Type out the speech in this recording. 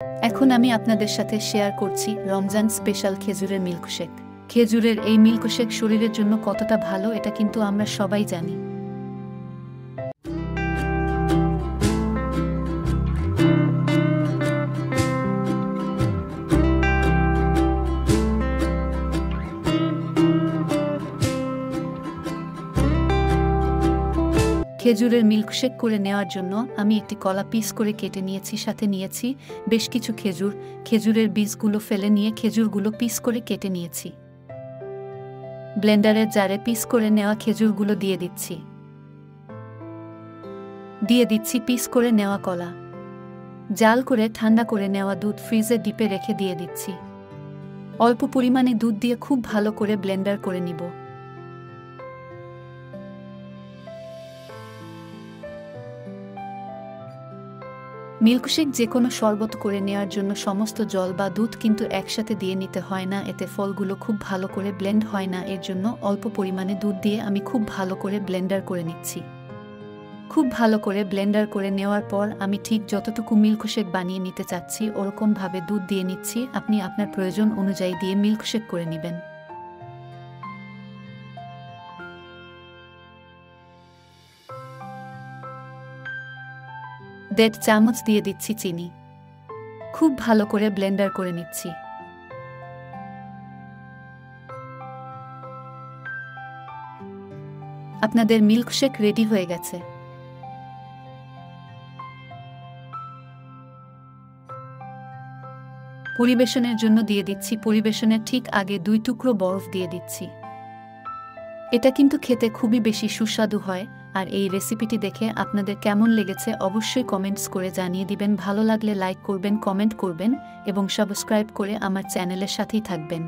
এখন আমি আপনাদের সাথে শেয়ার করছি রমজান স্পেশাল খেজুরের মিল্কশেক। খেজুরের এই মিল্কশেক শরীরের জন্য কতটা ভালো এটা কিন্তু আমরা সবাই জানি। খেজুরের মিল্কশেক করে নেওয়ার জন্য আমি একটি কলা পিস করে কেটে নিয়েছি, সাথে নিয়েছি বেশ কিছু খেজুর। খেজুরের বীজগুলো ফেলে নিয়ে খেজুরগুলো পিস করে কেটে নিয়েছি। ব্লেন্ডারের জারে পিস করে নেওয়া খেজুরগুলো দিয়ে দিচ্ছি পিস করে নেওয়া কলা। জাল করে ঠান্ডা করে নেওয়া দুধ ফ্রিজে ডিপে রেখে দিয়ে দিচ্ছি। অল্প পরিমাণে দুধ দিয়ে খুব ভালো করে ব্লেন্ডার করে নিব। মিল্কশেক যে কোনো শরবত করে নেওয়ার জন্য সমস্ত জল বা দুধ কিন্তু একসাথে দিয়ে নিতে হয় না, এতে ফলগুলো খুব ভালো করে ব্লেন্ড হয় না। এর জন্য অল্প পরিমাণে দুধ দিয়ে আমি খুব ভালো করে ব্লেন্ডার করে নিচ্ছি। খুব ভালো করে ব্লেন্ডার করে নেওয়ার পর আমি ঠিক যতটুকু মিল্কশেক বানিয়ে নিতে চাচ্ছি ওরকমভাবে দুধ দিয়ে নিচ্ছি। আপনি আপনার প্রয়োজন অনুযায়ী দিয়ে মিল্কশেক করে নেবেন। 1.5 চামচ দিয়ে দিচ্ছি চিনি। খুব ভালো করে ব্লেন্ডার করে নিচ্ছি। আপনাদের মিল্কশেক রেডি হয়ে গেছে। পরিবেশনের জন্য দিয়ে দিচ্ছি, পরিবেশনের ঠিক আগে 2 টুকরো বরফ দিয়ে দিচ্ছি। এটা কিন্তু খেতে খুবই বেশি সুস্বাদু হয়। আর এই রেসিপিটি দেখে আপনাদের কেমন লেগেছে অবশ্যই কমেন্টস করে জানিয়ে দিবেন। ভালো লাগলে লাইক করবেন, কমেন্ট করবেন এবং সাবস্ক্রাইব করে আমার চ্যানেলের সাথেই থাকবেন।